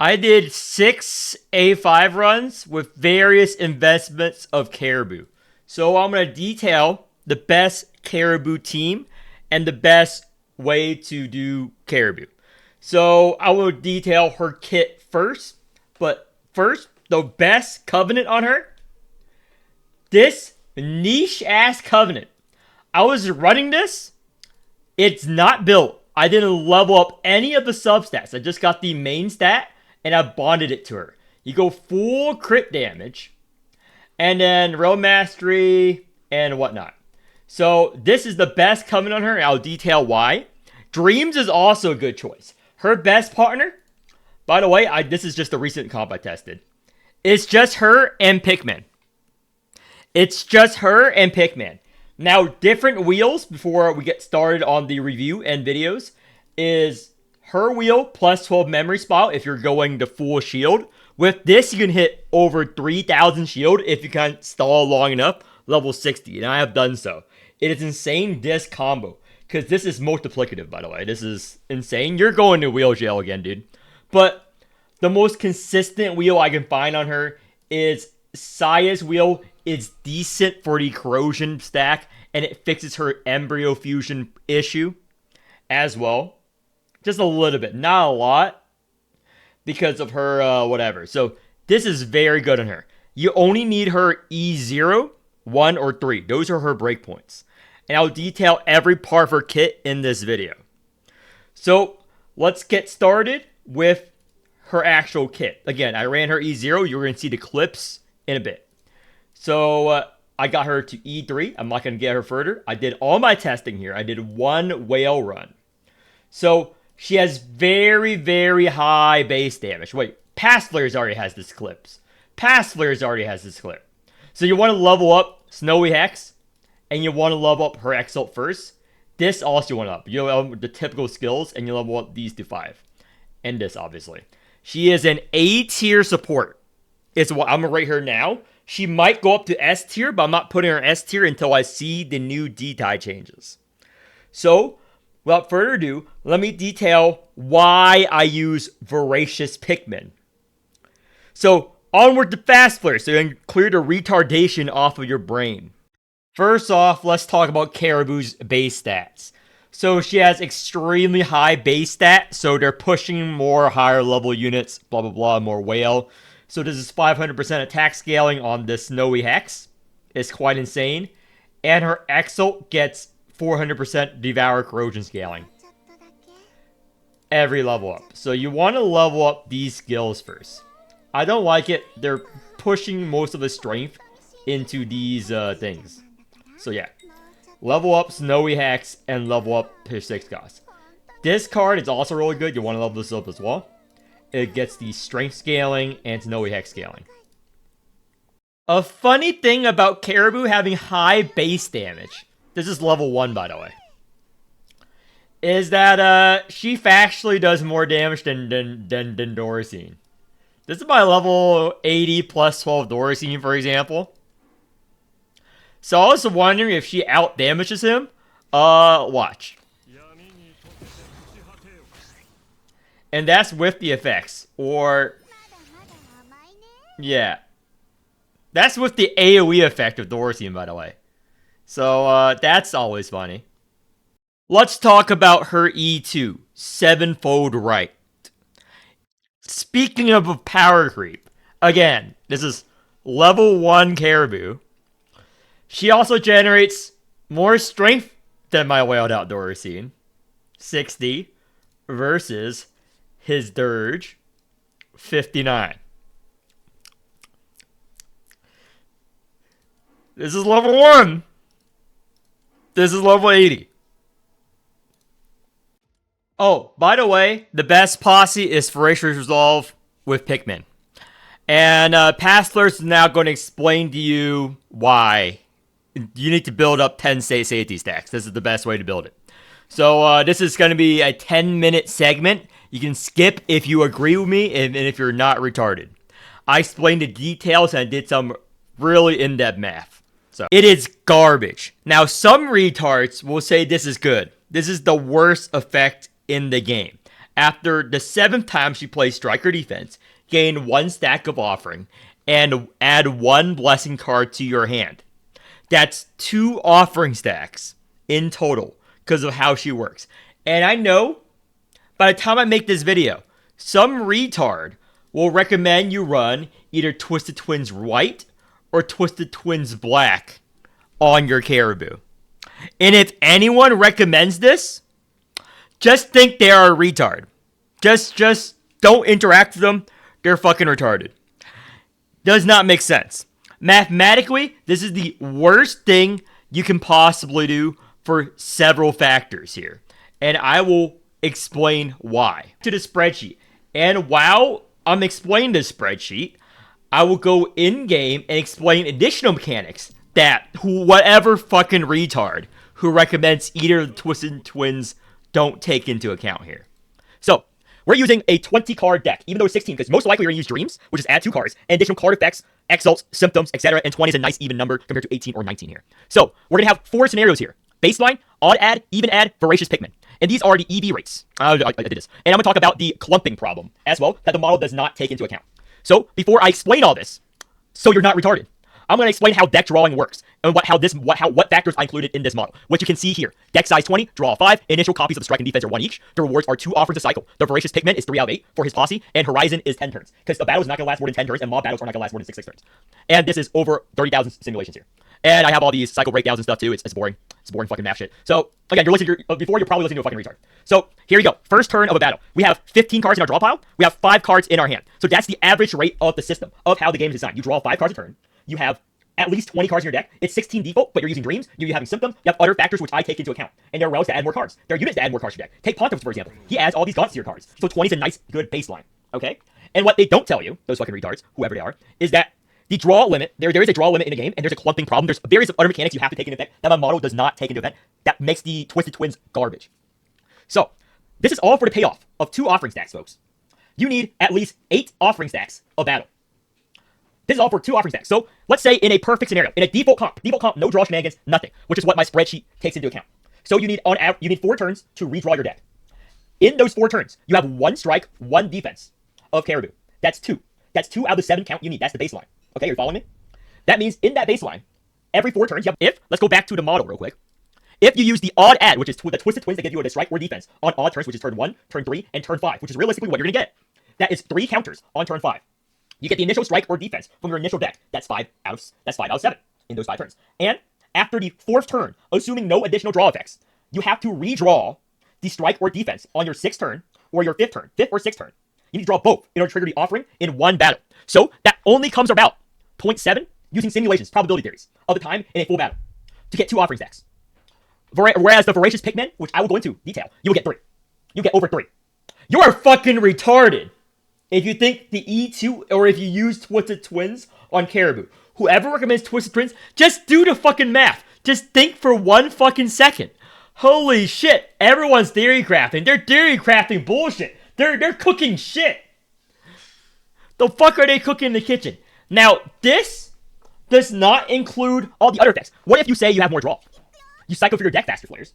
I did 6 A5 runs with various investments of Caribou. So I'm going to detail the best Caribou team and the best way to do Caribou. So I will detail her kit first. But first, the best covenant on her. This niche ass covenant. I was running this. It's not built. I didn't level up any of the substats. I just got the main stat and I bonded it to her. You go full crit damage and then row mastery and whatnot. So this is the best covenant on her, and I'll detail why. Dreams is also a good choice. Her best partner, by the way, this is just a recent comp I tested. It's just her and Pikmin. It's just her and Pikmin. Now, different wheels before we get started on the review and videos is her wheel plus 12 memory spot if you're going to full shield. With this, you can hit over 3,000 shield if you can stall long enough, level 60, and I have done so. It is insane, this combo, because this is multiplicative, by the way. This is insane. You're going to wheel jail again, dude. But the most consistent wheel I can find on her is Saya's wheel. It's decent for the corrosion stack, and it fixes her embryo fusion issue as well. Just a little bit, not a lot, because of her whatever. So this is very good on her. You only need her E0, 1, or 3. Those are her breakpoints. And I'll detail every part of her kit in this video. So let's get started with her actual kit. Again, I ran her E0. You're going to see the clips in a bit. So I got her to E3. I'm not going to get her further. I did all my testing here. I did 1 whale run. So she has very, very high base damage. Wait, Past Flares already has this clips. Past Flares already has this clip. So you want to level up Snowy Hex, and you want to level up her Exalt first. This also went up. You level up the typical skills, and you level up these to 5. And this, obviously. She is an A tier support. It's what I'm going to rate her now. She might go up to S tier, but I'm not putting her S tier until I see the new D-tie changes. So, without further ado, let me detail why I use Voracious Pikmin. So, onward to Fast Flare, so you can clear the retardation off of your brain. First off, let's talk about Caribou's base stats. So she has extremely high base stat, so they're pushing more higher level units, blah blah blah, more whale. So this is 500% attack scaling on the Snowy Hex. It's quite insane. And her Exalt gets 400% Devour Corrosion scaling. Every level up. So you want to level up these skills first. I don't like it. They're pushing most of the strength into these things. So yeah. Level up Snowy Hex and level up his 6 cost. This card is also really good. You want to level this up as well. It gets the strength scaling and Snowy Hex scaling. A funny thing about Caribou having high base damage, this is level 1 by the way, is that she factually does more damage than Doricine. This is my level 80 plus 12 Doricine, for example. So I was wondering if she out damages him. Watch. And that's with the effects. Or, yeah. That's with the AoE effect of Doricine, by the way. So, that's always funny. Let's talk about her E2. Sevenfold Right. Speaking of a power creep. Again, this is level 1 Caribou. She also generates more strength than my whaled out Doricine. 60 versus his Dirge, 59. This is level 1. This is level 80. Oh, by the way, the best posse is Voracious Resolve with Pikmin. And Past Flares is now going to explain to you why you need to build up 10 safety stacks. This is the best way to build it. So this is going to be a 10-minute segment. You can skip if you agree with me and if you're not retarded. I explained the details and I did some really in-depth math. So it is garbage. Now, some retards will say this is good. This is the worst effect in the game. after the 7th time she plays striker defense, gain 1 stack of offering and add 1 blessing card to your hand. That's 2 offering stacks in total because of how she works. And I know by the time I make this video, some retard will recommend you run either Twisted Twins White or Twisted Twins Black on your Caribou. And if anyone recommends this, just think they are a retard. Just don't interact with them. They're fucking retarded. Does not make sense. Mathematically, this is the worst thing you can possibly do for several factors here. And I will explain why. To the spreadsheet. And while I'm explaining this spreadsheet, I will go in-game and explain additional mechanics that whatever fucking retard who recommends either of the Twisted Twins don't take into account here. So, we're using a 20-card deck, even though it's 16, because most likely you're going to use Dreams, which is add 2 cards, and additional card effects, exalts, symptoms, etc., and 20 is a nice even number compared to 18 or 19 here. So, we're going to have 4 scenarios here. Baseline, odd add, even add, voracious Pikmin. And these are the EV rates. I did this. And I'm going to talk about the clumping problem as well, that the model does not take into account. So, before I explain all this, so you're not retarded, I'm going to explain how deck drawing works and what factors I included in this model, which you can see here. Deck size 20, draw 5, initial copies of the strike and defense are 1 each. The rewards are 2 offerings a cycle. The voracious Pikmin is 3 out of 8 for his posse, and Horizon is 10 turns, because the battle is not going to last more than 10 turns, and mob battles are not going to last more than 6 turns. And this is over 30,000 simulations here. And I have all these cycle breakdowns and stuff too. It's boring. It's boring fucking math shit. So, again, you're probably listening to a fucking retard. So, here you go. First turn of a battle. We have 15 cards in our draw pile. We have 5 cards in our hand. So that's the average rate of the system, of how the game is designed. You draw 5 cards a turn. You have at least 20 cards in your deck. It's 16 default, but you're using Dreams. You're having Symptoms. You have other factors which I take into account. And there are relics to add more cards. There are units to add more cards to your deck. Take Pontiffs, for example. He adds all these gaunts to your cards. So 20 is a nice, good baseline. Okay? And what they don't tell you, those fucking retards, whoever they are, is that the draw limit, there is a draw limit in the game, and there's a clumping problem. There's various other mechanics you have to take into effect that my model does not take into effect. That makes the Twisted Twins garbage. So, this is all for the payoff of 2 offering stacks, folks. You need at least 8 offering stacks of battle. This is all for 2 offering stacks. So, let's say in a perfect scenario, in a default comp, no draw shenanigans, nothing, which is what my spreadsheet takes into account. So you need 4 turns to redraw your deck. In those 4 turns, you have 1 strike, 1 defense of Caribou. That's 2. That's 2 out of the 7 count you need. That's the baseline. Okay, you're following me? That means in that baseline, every 4 turns, you have, let's go back to the model real quick. If you use the odd add, which is the Twisted Twins that give you a strike or defense on odd turns, which is turn 1, turn 3, and turn 5, which is realistically what you're going to get. That is 3 counters on turn 5. You get the initial strike or defense from your initial deck. That's 5 out of 7 in those 5 turns. And after the 4th turn, assuming no additional draw effects, you have to redraw the strike or defense on your 6th turn or your 5th or 6th turn. You need to draw both in order to trigger the offering in one battle. So that only comes about 0.7 using simulations, probability theories, of the time in a full battle to get 2 offering stacks. Whereas the voracious Pikmin, which I will go into detail, you will get 3. You get over 3. You are fucking retarded if you think the E2 or if you use Twisted Twins on Caribou. Whoever recommends Twisted Twins, just do the fucking math. Just think for 1 fucking second. Holy shit, everyone's theory crafting. They're theory crafting bullshit. They're cooking shit. The fuck are they cooking in the kitchen? Now, this does not include all the other effects. What if you say you have more draw? You cycle through your deck faster, players.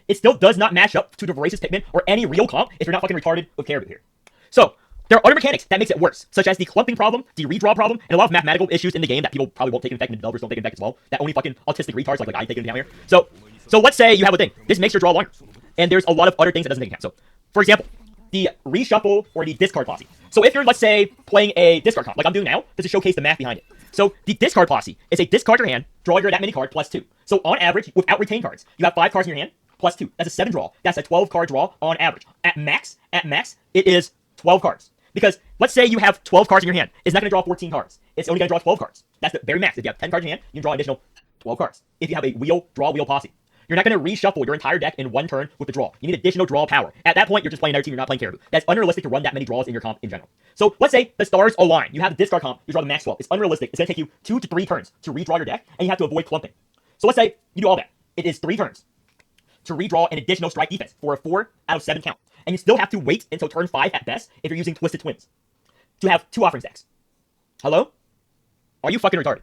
It still does not match up to the voracious Pikmin or any real comp if you're not fucking retarded with Caribou here. So, there are other mechanics that makes it worse, such as the clumping problem, the redraw problem, and a lot of mathematical issues in the game that people probably won't take into effect and the developers don't take into effect as well, that only fucking autistic retards like I take into account here. So let's say you have a thing. This makes your draw longer. And there's a lot of other things that doesn't take into account. So, for example, the reshuffle or the discard posse. So if you're, let's say, playing a discard comp, like I'm doing now, just to showcase the math behind it. So the discard posse is a discard your hand, draw that many card, plus 2. So on average, without retained cards, you have 5 cards in your hand, plus 2. That's a 7 draw. That's a 12 card draw on average. At max, it is 12 cards. Because let's say you have 12 cards in your hand. It's not going to draw 14 cards. It's only going to draw 12 cards. That's the very max. If you have 10 cards in your hand, you can draw an additional 12 cards. If you have a draw wheel posse. You're not going to reshuffle your entire deck in 1 turn with the draw. You need additional draw power. At that point, you're just playing another team. You're not playing Caribou. That's unrealistic to run that many draws in your comp in general. So let's say the stars align. You have the discard comp. You draw the max 12. It's unrealistic. It's going to take you 2 to 3 turns to redraw your deck, and you have to avoid clumping. So let's say you do all that. It is 3 turns to redraw an additional strike defense for a 4 out of 7 count. And you still have to wait until turn 5 at best if you're using Twisted Twins to have 2 offering stacks. Hello? Are you fucking retarded?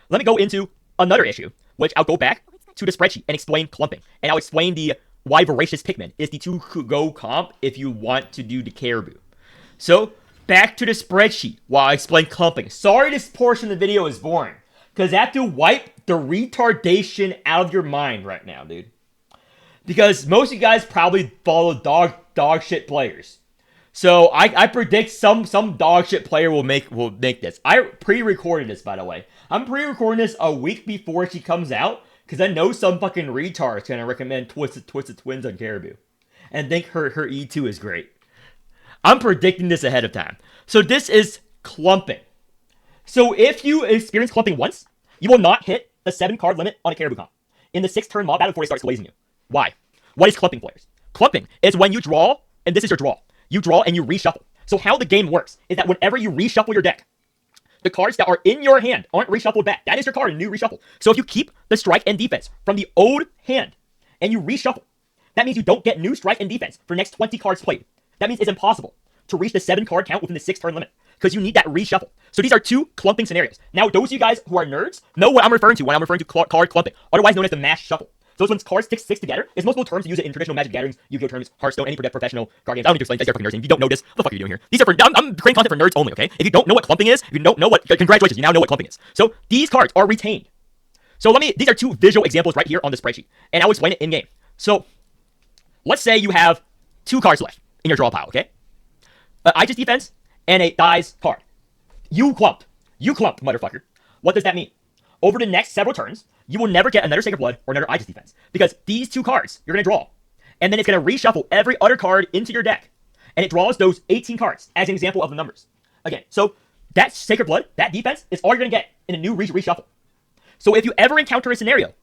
Let me go into another issue, which I'll go back to the spreadsheet and explain clumping. And I'll explain the why Voracious Pikmin is the to-go comp if you want to do the Caribou. So, back to the spreadsheet while I explain clumping. Sorry this portion of the video is boring, because I have to wipe the retardation out of your mind right now, dude. Because most of you guys probably follow dog shit players. So I predict some dog shit player will make this. I pre-recorded this, by the way. I'm pre-recording this a week before she comes out, because I know some fucking retard's gonna recommend Twisted Twins on Caribou, and think her E2 is great. I'm predicting this ahead of time. So this is clumping. So if you experience clumping once, you will not hit the 7-card limit on a Caribou comp in the 6th turn mob battle before he starts glazing you. Why? What is clumping, players? Clumping is when you draw, and this is your draw. You draw and you reshuffle. So how the game works is that whenever you reshuffle your deck, the cards that are in your hand aren't reshuffled back. That is your card in new reshuffle. So if you keep the strike and defense from the old hand and you reshuffle, that means you don't get new strike and defense for the next 20 cards played. That means it's impossible to reach the 7-card count within the 6th turn limit, because you need that reshuffle. So these are 2 clumping scenarios. Now, those of you guys who are nerds know what I'm referring to when I'm referring to card clumping, otherwise known as the mash shuffle. So it's when cards stick together. It's multiple terms to use it in traditional Magic Gatherings, Yu-Gi-Oh terms, Hearthstone, any professional card games. I don't need to explain. Thanks for fucking nerds. If you don't know this, what the fuck are you doing here? These are for I'm creating content for nerds only, okay? If you don't know what clumping is, if you don't know what, congratulations, you now know what clumping is. So these cards are retained. So these are 2 visual examples right here on the spreadsheet, and I'll explain it in game. So let's say you have 2 cards left in your draw pile, okay? Aegis defense and a dies card. You clumped, motherfucker. What does that mean? Over the next several turns, you will never get another Sacred Blood or another Aegis defense, because these 2 cards you're going to draw, and then it's going to reshuffle every other card into your deck, and it draws those 18 cards as an example of the numbers. Again, so that Sacred Blood, that defense, is all you're going to get in a new reshuffle. So if you ever encounter a scenario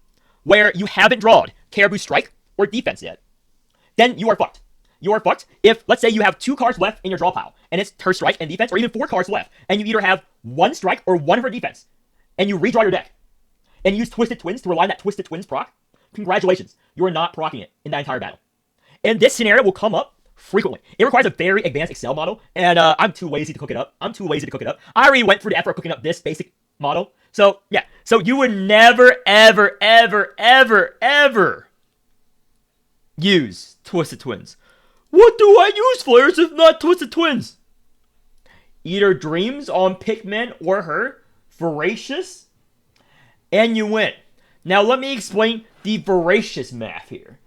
where you haven't drawn Caribou Strike or defense yet, then you are fucked. You are fucked if, let's say, you have 2 cards left in your draw pile, and it's her strike and defense, or even 4 cards left, and you either have 1 strike or 1 of her defense, and you redraw your deck, and use Twisted Twins to rely on that Twisted Twins proc. Congratulations, you are not procking it in that entire battle. And this scenario will come up frequently. It requires a very advanced Excel model, and I'm too lazy to cook it up. I already went through the effort of cooking up this basic model. So, yeah. So you would never, ever, ever, ever, ever use Twisted Twins. What do I use, Flares, if not Twisted Twins? Either Dreams on Pikmin or her, Voracious, and you win. Now let me explain the Voracious math here.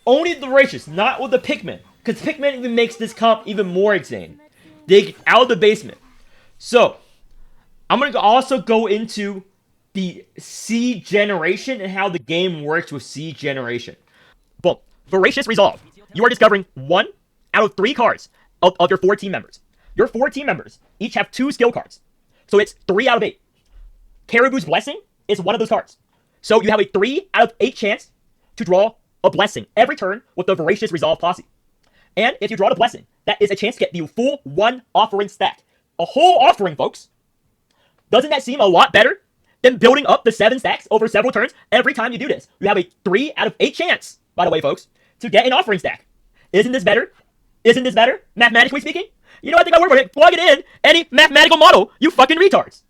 Only the Voracious, not with the Pikmin, because Pikmin even makes this comp even more insane. Dig out of the basement. So, I'm going to also go into the seed generation and how the game works with seed generation. Boom. Voracious Resolve. You are discovering 1 out of 3 cards of your 4 team members. Your 4 team members each have 2 skill cards. So it's 3 out of 8. Caribou's Blessing is one of those cards. So you have a 3 out of 8 chance to draw a Blessing every turn with the Voracious Resolve posse. And if you draw the Blessing, that is a chance to get the full 1 offering stack. A whole offering, folks. Doesn't that seem a lot better than building up the 7 stacks over several turns every time you do this? You have a 3 out of 8 chance, by the way, folks, to get an offering stack. Isn't this better? Isn't this better, mathematically speaking? You know, I think I work with it. Plug it in any mathematical model, you fucking retards.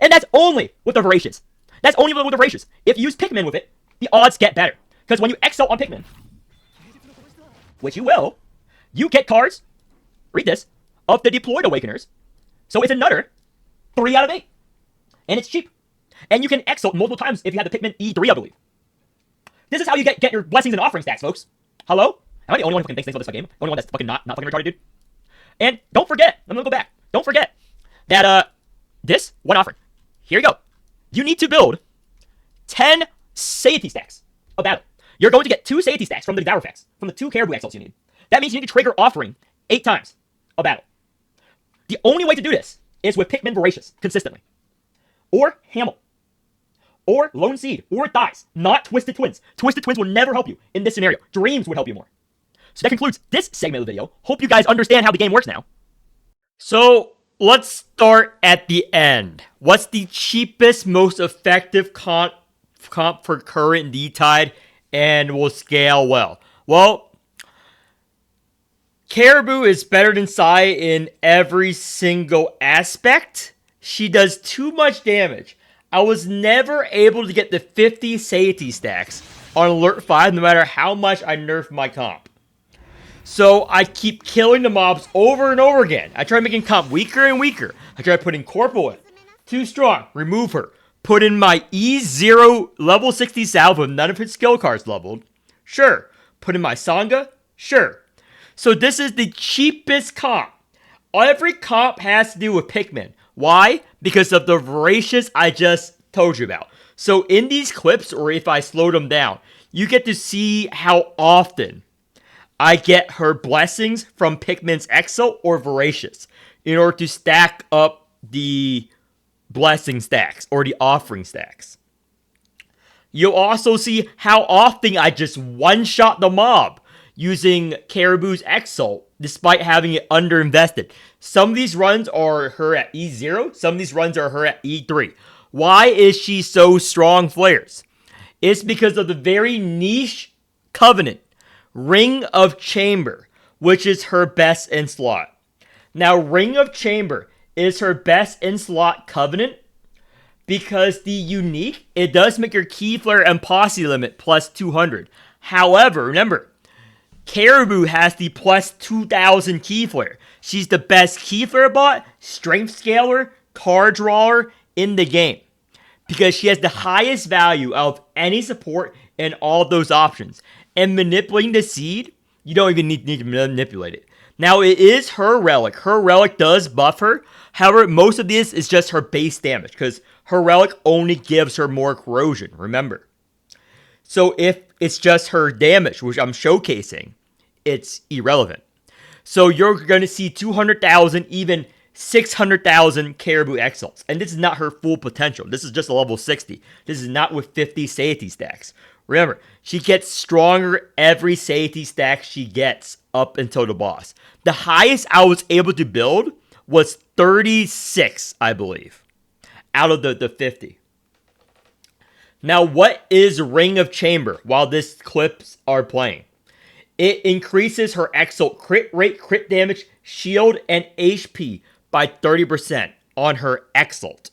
And that's only with the Voracious. That's only with the Voracious. If you use Pikmin with it, the odds get better. Because when you Excel on Pikmin, which you will, you get cards, read this, of the deployed Awakeners. So it's another 3 out of 8. And it's cheap. And you can Excel multiple times if you have the Pikmin E3, I believe. This is how you get your blessings and offering stacks, folks. Hello? Am I the only one who fucking thinks about this fucking game? The only one that's fucking not fucking retarded, dude? And don't forget, I'm gonna go back. Don't forget that, this one offering. Here you go. You need to build 10 Satiety stacks of battle. You're going to get 2 Satiety stacks from the Devour effects, from the 2 Caribou Excels you need. That means you need to trigger offering 8 times a battle. The only way to do this is with Pikmin Voracious, consistently. Or Hamel. Or Lone Seed. Or Dice. Not Twisted Twins. Twisted Twins will never help you in this scenario. Dreams would help you more. So that concludes this segment of the video. Hope you guys understand how the game works now. So, let's start at the end. What's the cheapest, most effective comp for current D-Tide and will scale well? Well, Caribou is better than Sai in every single aspect. She does too much damage. I was never able to get the 50 Satiety stacks on alert 5 no matter how much I nerf my comp. So I keep killing the mobs over and over again. I try making comp weaker and weaker. I try putting Corporal in. Too strong, remove her. Put in my E0 level 60 salve with none of his skill cards leveled. Sure. Put in my Sangha. Sure. So this is the cheapest comp. Every comp has to do with Pikmin. Why? Because of the voracious I just told you about. So in these clips, or if I slow them down, you get to see how often I get her blessings from Pikmin's Excel or Voracious in order to stack up the blessing stacks or the offering stacks. You'll also see how often I just one-shot the mob using Caribou's Excel despite having it underinvested. Some of these runs are her at E0, some of these runs are her at E3. Why is she so strong, Flares? It's because of the very niche covenant, Ring of Chamber, which is her best in slot. Now, Ring of Chamber is her best in slot covenant because the unique, it does make your key flare and posse limit plus 200. However, remember, Caribou has the plus 2000 key flare. She's the best key flare bot, strength scaler, card drawer in the game because she has the highest value of any support in all those options. And manipulating the seed, you don't even need to manipulate it. Now, it is her relic. Her relic does buff her. However, most of this is just her base damage because her relic only gives her more corrosion, remember. So if it's just her damage, which I'm showcasing, it's irrelevant. So you're going to see 200,000, even 600,000 Caribou Exalts. And this is not her full potential. This is just a level 60. This is not with 50 Satiety stacks. Remember, she gets stronger every Satiety stack she gets up until the boss. The highest I was able to build was 36, I believe, out of the 50. Now, what is Ring of Chamber while these clips are playing? It increases her Exalt crit rate, crit damage, shield, and HP by 30% on her Exalt.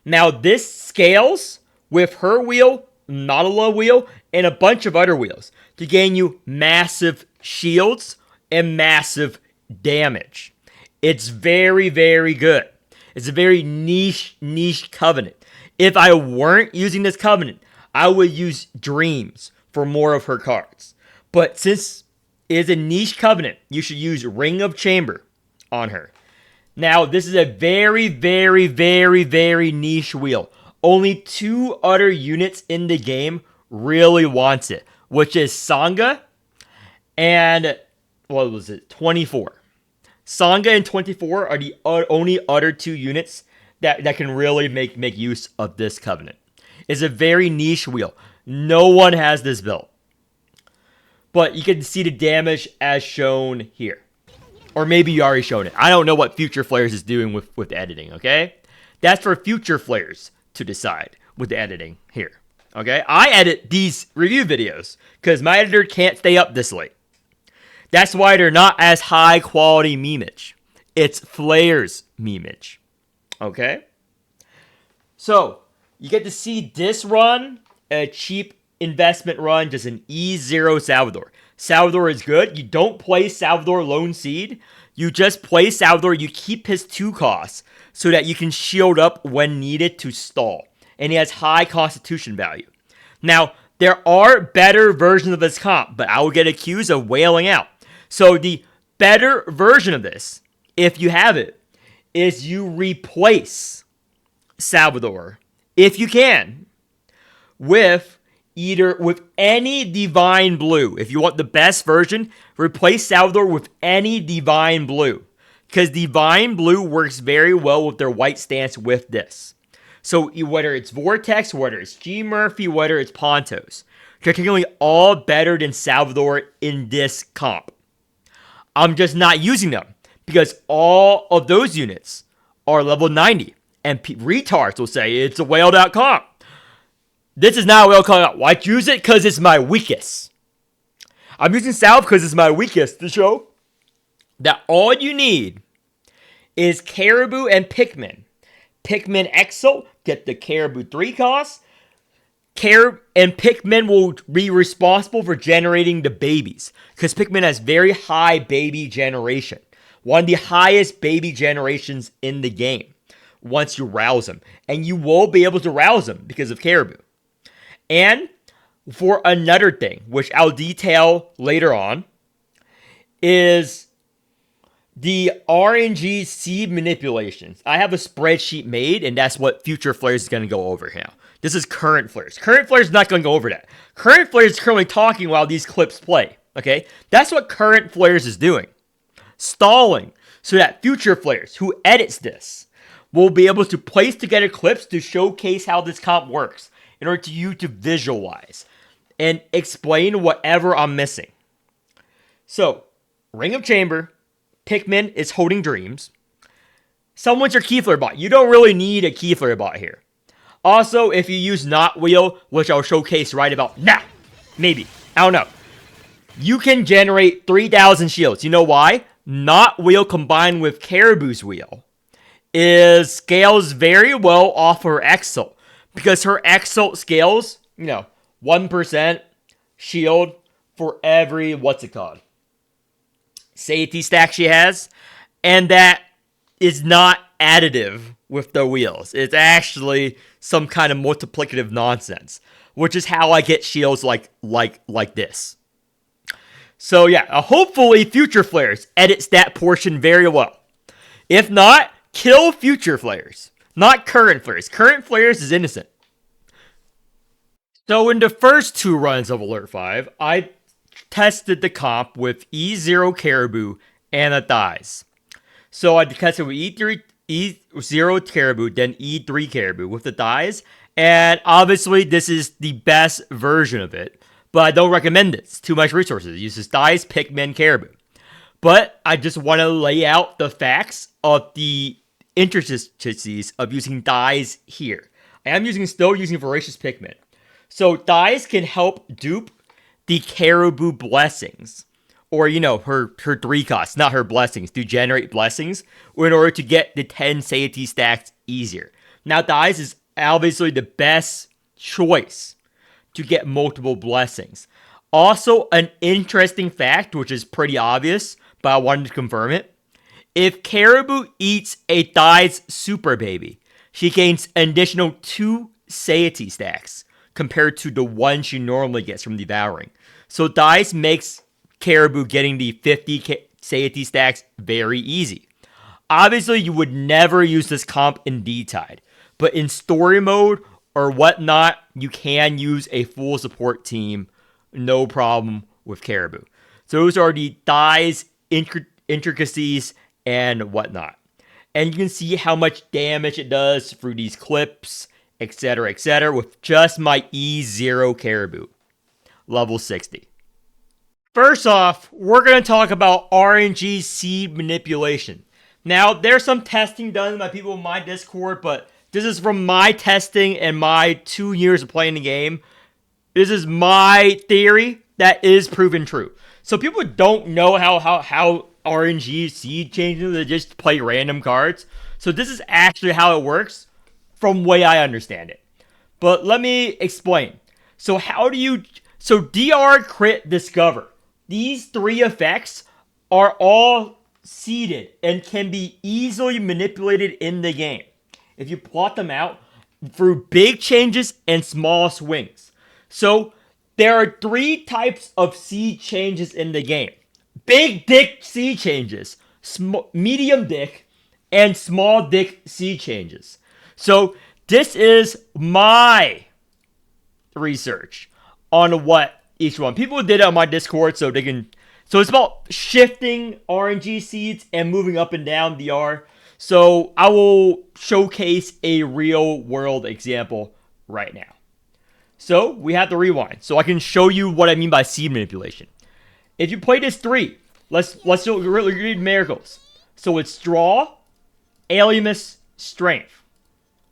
Now, this scales with her wheel, Nautilus wheel, and a bunch of other wheels to gain you massive shields and massive damage. It's very, very good. It's a very niche covenant. If I weren't using this covenant, I would use Dreams for more of her cards. But since it is a niche covenant, you should use Ring of Chamber on her. Now, this is a very, very, very, very niche wheel. Only 2 other units in the game really wants it, which is Sangha and, what was it, 24. Sangha and 24 are the only other 2 units that can really make use of this covenant. It's a very niche wheel. No one has this built. But you can see the damage as shown here. Or maybe you already shown it. I don't know what Future Flares is doing with editing, okay? That's for Future Flares to decide with the editing here, okay? I edit these review videos because my editor can't stay up this late. That's why they're not as high quality memeage. It's Flares memeage, okay? So, you get to see this run, a cheap investment run, just an E0 Salvador. Salvador is good. You don't play Salvador Lone Seed. You just play Salvador. You keep his 2 costs so that you can shield up when needed to stall. And he has high constitution value. Now, there are better versions of this comp, but I will get accused of wailing out. So the better version of this, if you have it, is you replace Salvador, if you can, with any Divine Blue. If you want the best version, replace Salvador with any Divine Blue. Because Divine Blue works very well with their white stance with this. So whether it's Vortex, whether it's G Murphy, whether it's Pontos, they're technically all better than Salvador in this comp. I'm just not using them because all of those units are level 90. And retards will say it's a whaled out comp. This is not a whaled comp. Why use it? Because it's my weakest. I'm using Salve because it's my weakest to show that all you need is Caribou and Pikmin. Pikmin Exo, get the Caribou 3 cost. And Pikmin will be responsible for generating the babies, because Pikmin has very high baby generation. One of the highest baby generations in the game once you rouse them. And you will be able to rouse them because of Caribou. And for another thing, which I'll detail later on, is the RNG seed manipulations. I have a spreadsheet made, and that's what Future Flares is going to go over now. This is Current Flares. Current Flares is not going to go over that. Current Flares is currently talking while these clips play. Okay? That's what Current Flares is doing. Stalling. So that Future Flares, who edits this, will be able to place together clips to showcase how this comp works in order to you to visualize and explain whatever I'm missing. So, Ring of Chamber, Pikmin is holding dreams. Someone's your Keyflare bot. You don't really need a Keyflare bot here. Also, if you use Not Wheel, which I'll showcase right about now, maybe, I don't know, you can generate 3,000 shields. You know why? Not Wheel combined with Caribou's Wheel scales very well off her Exalt, because her Exalt scales, 1% shield for every, Satiety stack she has, and that is not additive with the wheels. It's actually some kind of multiplicative nonsense, which is how I get shields like this. So yeah, hopefully Future Flares edits that portion very well. If not, kill Future Flares, not Current Flares. Current Flares is innocent. So in the first 2 runs of Alert 5, I tested the comp with E0 Caribou and the thighs. So I tested with E0 Caribou, then E3 Caribou with the thighs. And obviously this is the best version of it, but I don't recommend it. It's too much resources. It uses thighs, Pikmin, Caribou. But I just want to lay out the facts of the intricacies of using thighs here. I am still using Voracious Pikmin. So thighs can help dupe the Caribou blessings, or her 3 costs, not her blessings, to generate blessings in order to get the 10 Satiety stacks easier. Now thighs is obviously the best choice to get multiple blessings. Also, an interesting fact, which is pretty obvious, but I wanted to confirm it. If Caribou eats a thighs super baby, she gains an additional 2 Satiety stacks compared to the 1 she normally gets from devouring. So thighs makes Caribou getting the 50 Satiety stacks very easy. Obviously, you would never use this comp in D-Tide, but in story mode or whatnot, you can use a full support team, no problem with Caribou. So those are the thighs, intricacies, and whatnot. And you can see how much damage it does through these clips, etc., with just my E0 Caribou, level 60. First off, we're going to talk about RNG seed manipulation. Now, there's some testing done by people in my Discord, but this is from my testing and my 2 years of playing the game. This is my theory that is proven true. So people don't know how RNG seed changes, they just play random cards. So this is actually how it works from the way I understand it. But let me explain. So DR, Crit, Discover. These 3 effects are all seeded and can be easily manipulated in the game if you plot them out through big changes and small swings. So there are 3 types of seed changes in the game. Big dick seed changes, medium dick, and small dick seed changes. So this is my research on what each one. People did it on my Discord so they can. So it's about shifting RNG seeds and moving up and down DR. So I will showcase a real world example right now. So we have to rewind so I can show you what I mean by seed manipulation. If you play this 3, let's read miracles. So it's Draw, Alimus, Strength.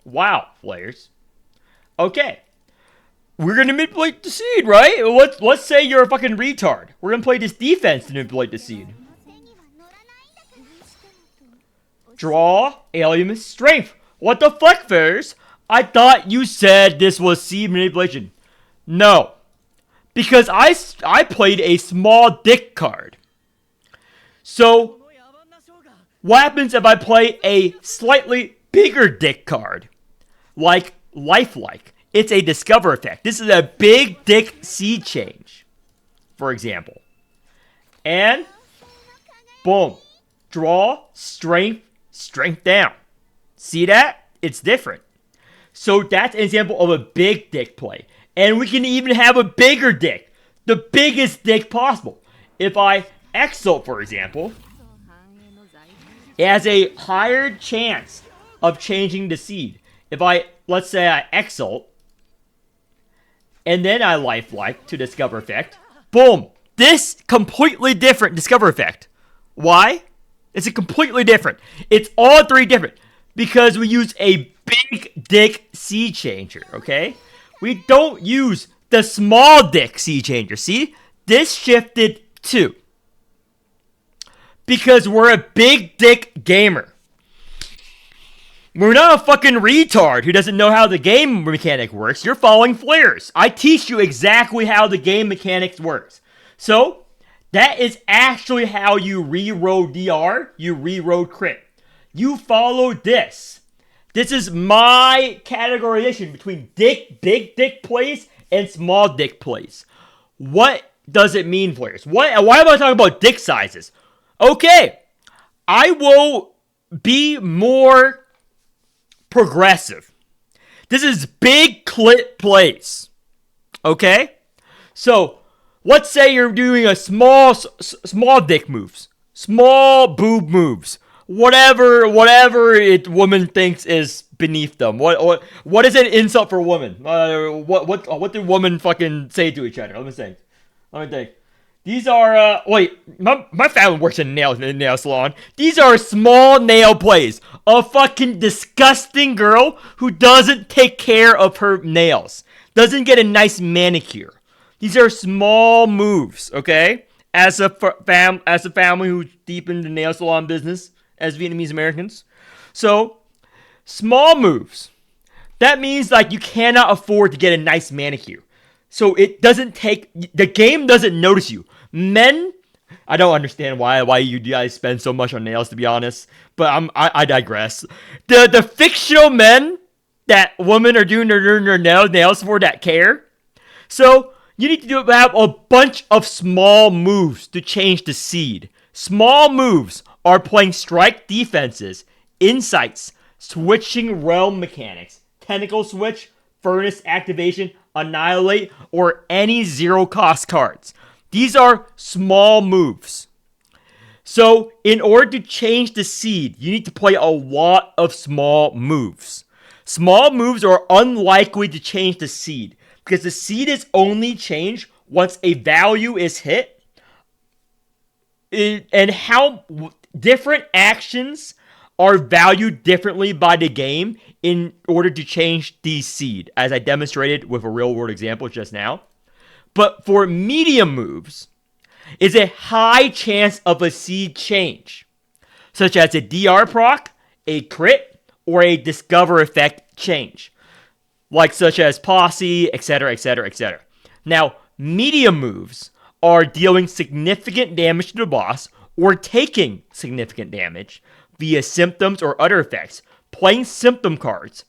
Wow, players. Okay. We're going to manipulate the seed, right? Let's say you're a fucking retard. We're going to play this defense to manipulate the seed. Draw, Alimus, Strength. What the fuck, Fairs? I thought you said this was seed manipulation. No. Because I played a small dick card. So, what happens if I play a slightly bigger dick card? Like lifelike. It's a discover effect. This is a big dick seed change, for example. And, boom. Draw, strength, strength down. See that? It's different. So that's an example of a big dick play. And we can even have a bigger dick. The biggest dick possible. If I exalt, for example, it has a higher chance of changing the seed. If I, let's say I exalt, and then I lifelike to discover effect, boom. This completely different discover effect. Why? It's a completely different. It's all three different. Because we use a big dick seed changer, okay? We don't use the small dick seed changer. See? This shifted too. Because we're a big dick gamer. We're not a fucking retard who doesn't know how the game mechanic works. You're following flares. I teach you exactly how the game mechanics works. So, that is actually how you reroll DR, you reroll crit. You follow this. This is my categorization between big dick plays and small dick plays. What does it mean, players? Why am I talking about dick sizes? Okay, I will be more progressive. This is big clit plays. Okay? So, let's say you're doing a small dick moves. Small boob moves. Whatever woman thinks is beneath them. What is an insult for women? What do women fucking say to each other? Let me think. These are my family works in a nail salon. These are small nail plays. A fucking disgusting girl who doesn't take care of her nails. Doesn't get a nice manicure. These are small moves, okay? As a family who's deep in the nail salon business, as Vietnamese Americans. So, small moves. That means like you cannot afford to get a nice manicure. So it doesn't take, the game doesn't notice you. Men, I don't understand why you guys spend so much on nails, to be honest. But I digress. The fictional men that women are doing their nails for that care. So, you need to have a bunch of small moves to change the seed. Small moves are playing strike defenses, insights, switching realm mechanics, tentacle switch, furnace activation, annihilate, or any zero cost cards. These are small moves. So, in order to change the seed, you need to play a lot of small moves. Small moves are unlikely to change the seed, because the seed is only changed once a value is hit. And how different actions are valued differently by the game in order to change the seed, as I demonstrated with a real world example just now. But for medium moves, is a high chance of a seed change, such as a DR proc, a crit, or a discover effect change, like such as posse, etc., etc., etc. Now, medium moves are dealing significant damage to the boss or taking significant damage via symptoms or other effects, playing symptom cards,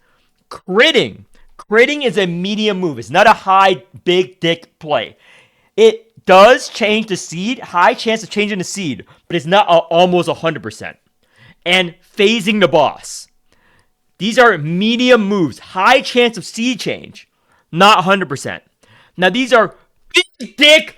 critting. Critting is a medium move. It's not a high, big dick play. It does change the seed, high chance of changing the seed, but it's not almost 100%. And phasing the boss. These are medium moves, high chance of seed change, not 100%. Now these are big dick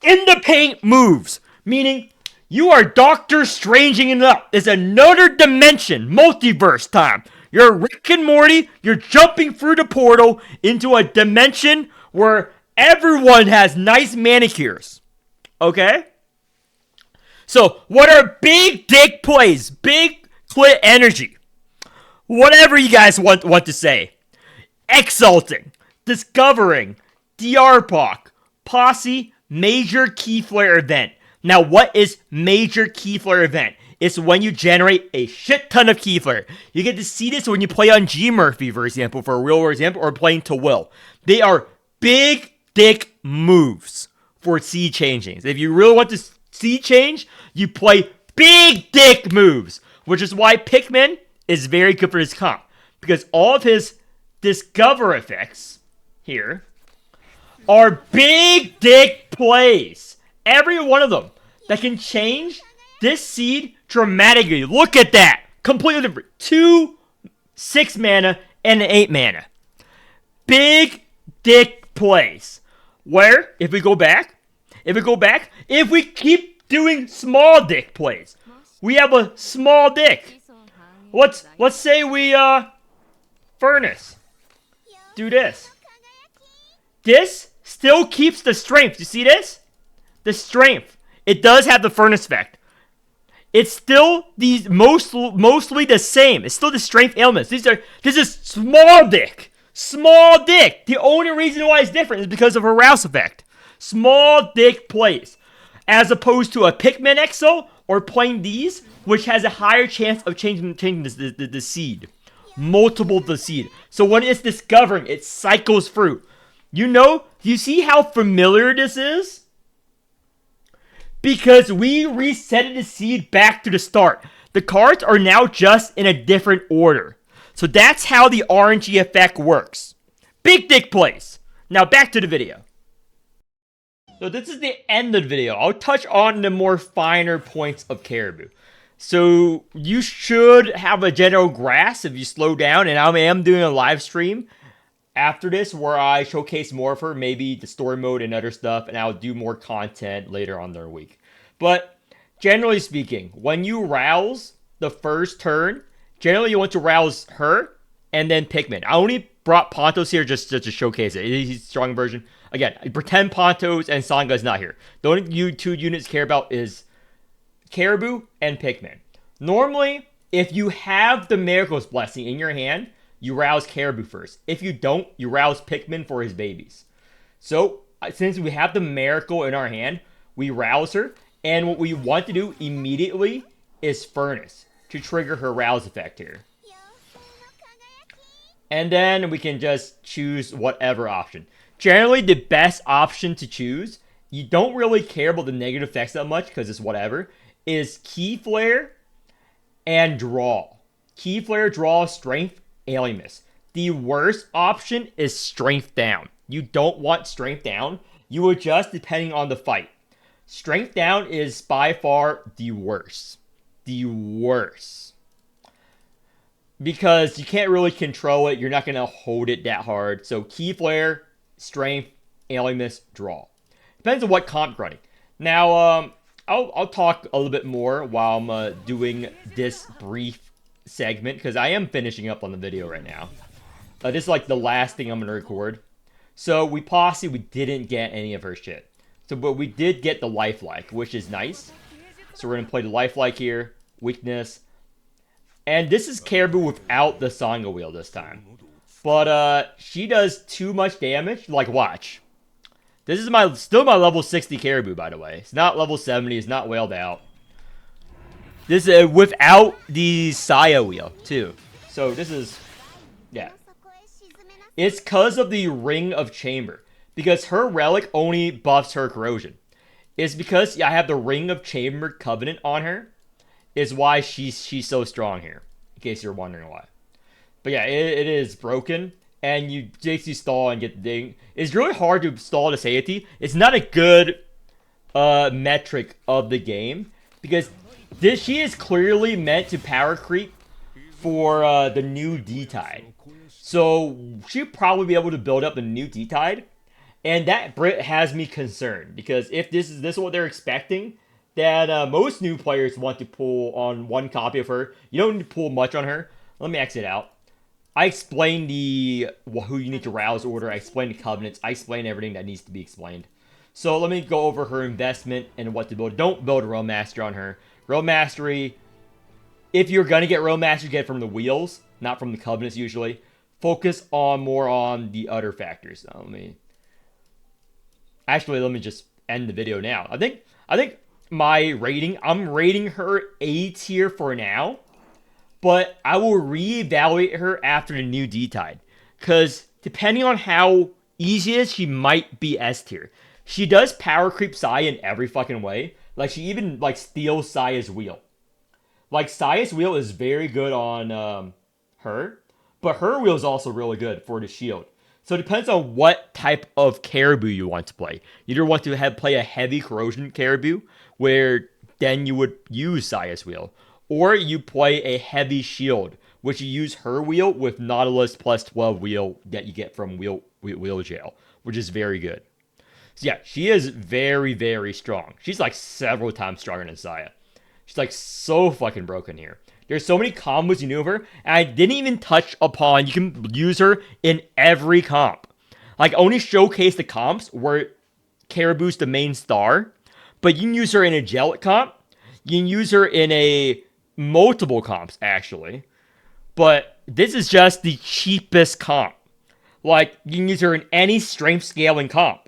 in the paint moves, meaning you are Doctor Stranging it up. It's another dimension, multiverse time. You're Rick and Morty, you're jumping through the portal into a dimension where everyone has nice manicures. Okay? So, what are big dick plays? Big clit energy. Whatever you guys want to say. Exalting, discovering, DR POC, posse, major key flare event. Now, what is major key flare event? is when you generate a shit ton of key flare. You get to see this when you play on G Murphy, for example, for a real world example, or playing to Will. They are big dick moves for seed changings. If you really want to seed change, you play big dick moves, which is why Pikmin is very good for his comp, because all of his discover effects here are big dick plays. Every one of them that can change this seed dramatically. Look at that. Completely different. 2 6 mana and an 8 mana. Big dick plays. Where, if we keep doing small dick plays, we have a small dick. Let's say we furnace. Do this. This still keeps the strength. You see this? The strength. It does have the furnace effect. It's still these mostly the same. It's still the strength elements. This is small dick. Small dick. The only reason why it's different is because of a rouse effect. Small dick plays. As opposed to a Pikmin Exo or playing these, which has a higher chance of changing the seed. Multiple the seed. So when it's discovering, it cycles through. Do you see how familiar this is? Because we resetted the seed back to the start. The cards are now just in a different order. So that's how the RNG effect works. Big dick plays. Now back to the video. So this is the end of the video. I'll touch on the more finer points of Caribou. So you should have a general grasp if you slow down. And I am doing a live stream after this where I showcase more of her, maybe the story mode and other stuff, and I'll do more content later on in the week. But generally speaking, when you rouse the first turn, generally you want to rouse her and then Pikmin. I only brought Pontos here just to showcase it. He's a strong version. Again, pretend Pontos and Sanga is not here. The only two units care about is Caribou and Pikmin. Normally, if you have the Miracle's Blessing in your hand, you rouse Caribou first. If you don't, you rouse Pikmin for his babies. So, since we have the Miracle in our hand, we rouse her. And what we want to do immediately is Furnace to trigger her rouse effect here. And then we can just choose whatever option. Generally, the best option to choose, you don't really care about the negative effects that much because it's whatever, is Key Flare and Draw. Key Flare, Draw, Strength, Alienness. The worst option is Strength Down. You don't want Strength Down. You adjust depending on the fight. Strength Down is by far the worst. The worst. Because you can't really control it. You're not going to hold it that hard. So Key Flare, Strength, Alienness, Draw. Depends on what comp you're running. Now, I'll talk a little bit more while I'm doing this brief segment, because I am finishing up on the video right now. This is like the last thing I'm going to record. So we didn't get any of her shit. But we did get the lifelike, which is nice. So we're going to play the lifelike here. Weakness. And this is Caribou without the Sanga wheel this time. But she does too much damage. Like, watch. This is still my level 60 Caribou, by the way. It's not level 70. It's not whaled out. This is without the Saya wheel, too. So this is, yeah. It's because of the Ring of Chamber. Because her relic only buffs her corrosion. It's because I have the Ring of Chamber Covenant on her. Is why she's so strong here. In case you're wondering why. But yeah, it is broken. And you basically stall and get the ding. It's really hard to stall the Satiety. It's not a good metric of the game. Because she is clearly meant to power creep for the new D-Tide. So she'll probably be able to build up the new D-Tide. And that Brit has me concerned. Because if this is what they're expecting, then most new players want to pull on one copy of her. You don't need to pull much on her. Let me exit out. I explained who you need to rouse order. I explained the covenants. I explained everything that needs to be explained. So let me go over her investment and what to build. Don't build a Realm Mastery on her. Realm Mastery, if you're going to get Realm Mastery, get it from the wheels, not from the covenants usually. Focus more on the other factors. Let me just end the video now. I think my rating. I'm rating her A tier for now, but I will reevaluate her after the new D-Tide. Because depending on how easy it is, she might be S tier. She does power creep Sai in every fucking way. Like, she even, like, steals Saya's wheel. Like, Saya's wheel is very good on her, but her wheel is also really good for the shield. So it depends on what type of Caribou you want to play. You either want to play a heavy corrosion Caribou, where then you would use Saya's wheel. Or you play a heavy shield, which you use her wheel with Nautilus plus 12 wheel that you get from wheel jail, which is very good. So yeah, she is very, very strong. She's like several times stronger than Saya. She's like so fucking broken here. There's so many combos you knew of her, and I didn't even touch upon you can use her in every comp. Like, only showcase the comps where Caribou's the main star, but you can use her in a Gelic comp. You can use her in a multiple comps, actually. But this is just the cheapest comp. Like, you can use her in any strength scaling comp.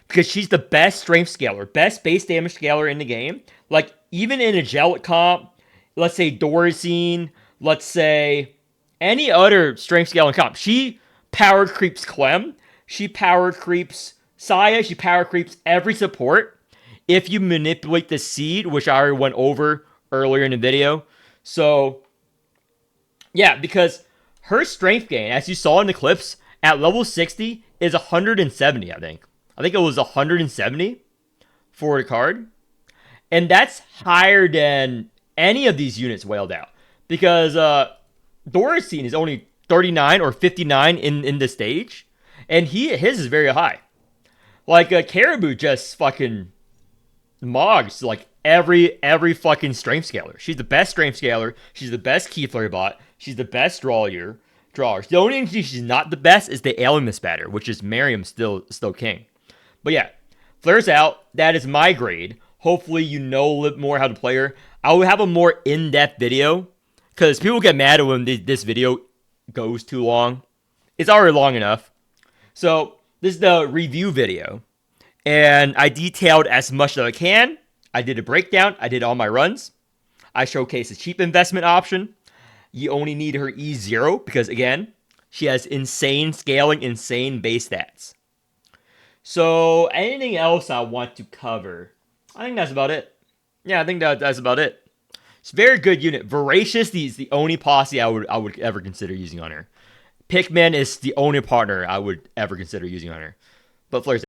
Because she's the best strength scaler, best base damage scaler in the game. Like, even in a Gelic comp, let's say Dorazine, let's say any other strength scaling comp. She power creeps Clem. She power creeps Saya. She power creeps every support if you manipulate the seed, which I already went over earlier in the video. So, yeah, because her strength gain, as you saw in the clips, at level 60 is 170, I think. I think it was 170 for the card. And that's higher than any of these units wailed out. Because Dorazine is only 39 or 59 in the stage. And his is very high. Like, Caribou just fucking mogs, like, every fucking strength scaler. She's the best strength scaler. She's the best key flare bot. She's the best drawers. The only thing she's not the best is the alien misbatter, which is Miriam still king. But yeah, flares out. That is my grade. Hopefully you know a little more how to play her. I will have a more in-depth video, because people get mad when this video goes too long. It's already long enough. So this is the review video, and I detailed as much as I can. I did a breakdown. I did all my runs. I showcased a cheap investment option. You only need her E0 because, again, she has insane scaling, insane base stats. So, anything else I want to cover? I think that's about it. Yeah, I think that's about it. It's a very good unit. Voracious is the only posse I would ever consider using on her. Pikmin is the only partner I would ever consider using on her. But Flair's